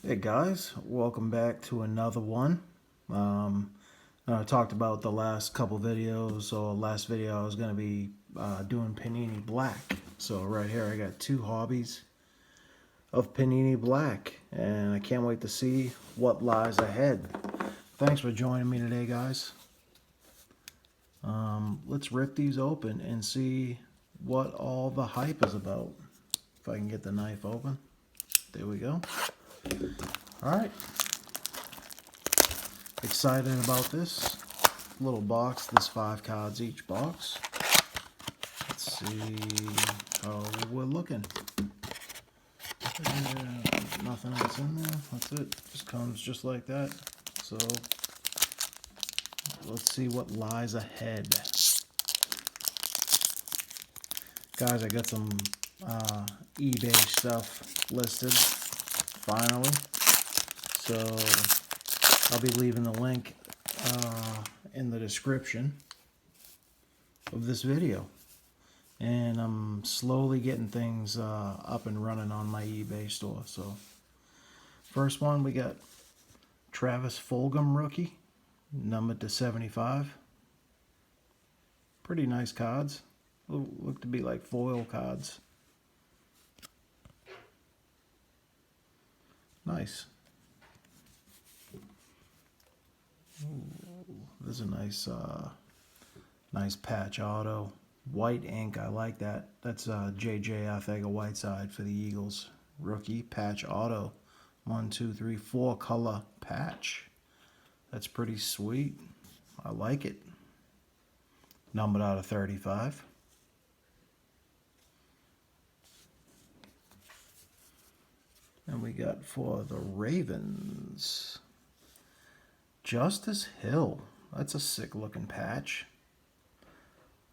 Hey guys, welcome back to another one. I talked about the last couple videos, or last video I was going to be doing Panini Black. So right here I got two hobbies of Panini Black, and I can't wait to see what lies ahead. Thanks for joining me today, guys. Let's rip these open and see what all the hype is about. If I can get the knife open. There we go. Alright. Excited about this little box. There's 5 cards each box. Let's see how we're looking. Nothing else in there. That's it. Just comes just like that. So let's see what lies ahead. Guys, I got some eBay stuff listed finally. So I'll be leaving the link in the description of this video. And I'm slowly getting things up and running on my eBay store. So first one, we got Travis Fulgham rookie, numbered to 75. Pretty nice cards. Look to be like foil cards. Nice. Ooh, there's a nice patch auto. White ink, I like that. That's J.J. Arcega-Whiteside for the Eagles. Rookie patch auto. 1, 2, 3, 4 color patch. That's pretty sweet. I like it. Numbered out of 35. And we got for the Ravens, Justice Hill. That's a sick looking patch. I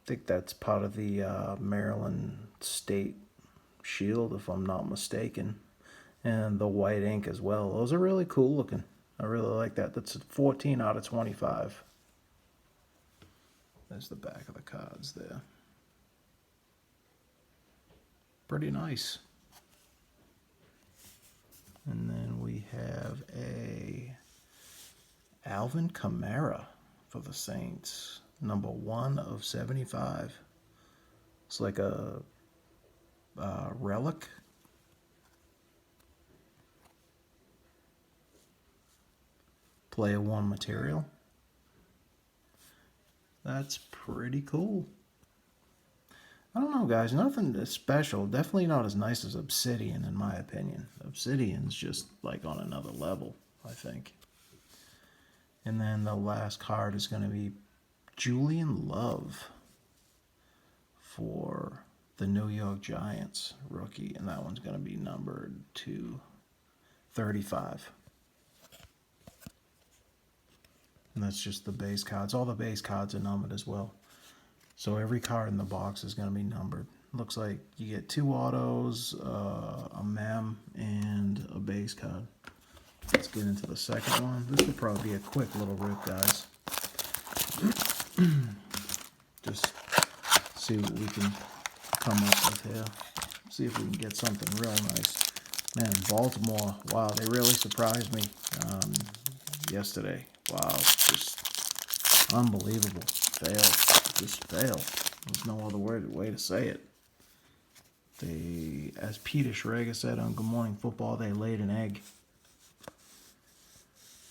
think that's part of the Maryland State Shield, if I'm not mistaken. And the white ink as well. Those are really cool looking. I really like that. That's a 14 out of 25. There's the back of the cards there. Pretty nice. And then we have a Alvin Kamara for the Saints. Number 1 of 75. It's like a relic. Player 1 material. That's pretty cool. I don't know, guys. Nothing special. Definitely not as nice as Obsidian, in my opinion. Obsidian's just like on another level, I think. And then the last card is going to be Julian Love for the New York Giants rookie. And that one's going to be numbered to 35. And that's just the base cards. All the base cards are numbered as well. So every card in the box is going to be numbered. Looks like you get 2 autos, a mem, and a base card. Let's get into the second one. This will probably be a quick little rip, guys. Just see what we can come up with here. See if we can get something real nice. Man, Baltimore, wow, they really surprised me yesterday. Wow, just unbelievable. Fail. Just fail. There's no other way to say it. They, as Peter Schrager said on Good Morning Football, they laid an egg.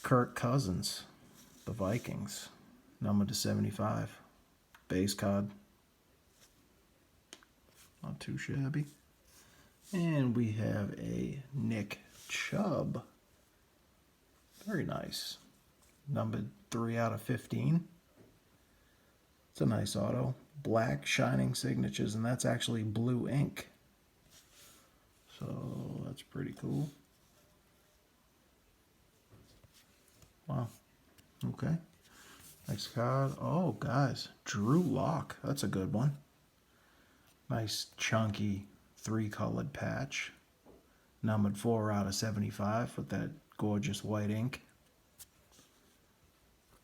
Kirk Cousins, the Vikings, numbered to 75. Base card. Not too shabby. And we have a Nick Chubb. Very nice. Numbered 3 out of 15. It's a nice auto. Black shining signatures, and that's actually blue ink. So that's pretty cool. Wow. Okay. Next card. Oh, guys. Drew Lock. That's a good one. Nice chunky 3-colored patch. Numbered 4 out of 75 with that gorgeous white ink.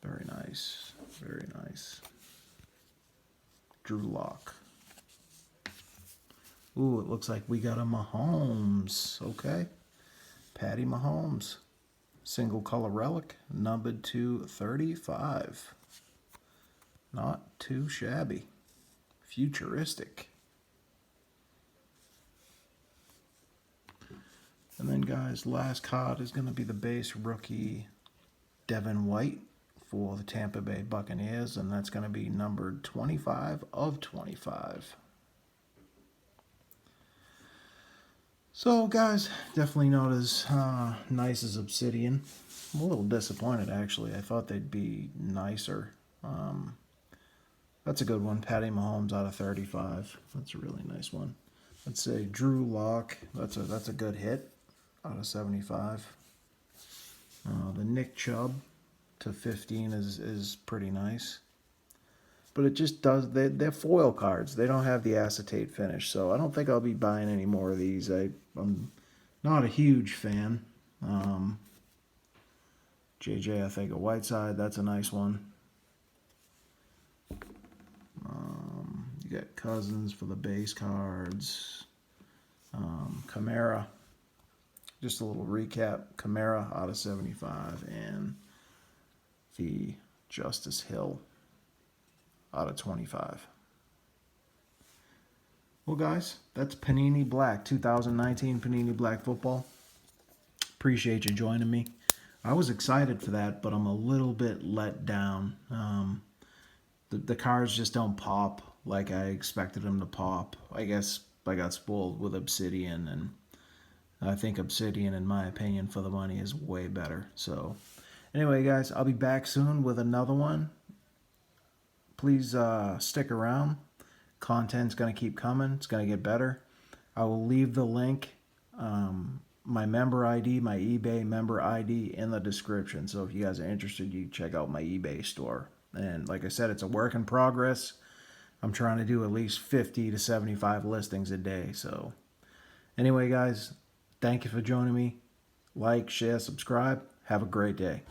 Very nice. Very nice. Drew Lock. Ooh, it looks like we got a Mahomes. Okay. Patty Mahomes. Single color relic, numbered to 35. Not too shabby. Futuristic. And then, guys, last card is going to be the base rookie Devin White for the Tampa Bay Buccaneers, and that's going to be numbered 25 of 25. So, guys, definitely not as nice as Obsidian. I'm a little disappointed, actually. I thought they'd be nicer. That's a good one. Patty Mahomes out of 35. That's a really nice one. Let's say Drew Lock. That's a good hit out of 75. The Nick Chubb to 15 is pretty nice. But it just does, they're foil cards. They don't have the acetate finish, so I don't think I'll be buying any more of these. I'm not a huge fan. JJ, I think a Whiteside, that's a nice one. You got Cousins for the base cards. Kamara, just a little recap. Kamara out of 75, and the Justice Hill out of 25. Well, guys, that's Panini Black, 2019 Panini Black Football. Appreciate you joining me. I was excited for that, but I'm a little bit let down. The cards just don't pop like I expected them to pop. I guess I got spoiled with Obsidian, and I think Obsidian, in my opinion, for the money is way better. So, anyway, guys, I'll be back soon with another one. Please stick around. Content's going to keep coming. It's going to get better. I will leave the link, my member ID, my eBay member ID in the description. So if you guys are interested, you check out my eBay store. And like I said, it's a work in progress. I'm trying to do at least 50 to 75 listings a day. So anyway, guys, thank you for joining me. Like, share, subscribe. Have a great day.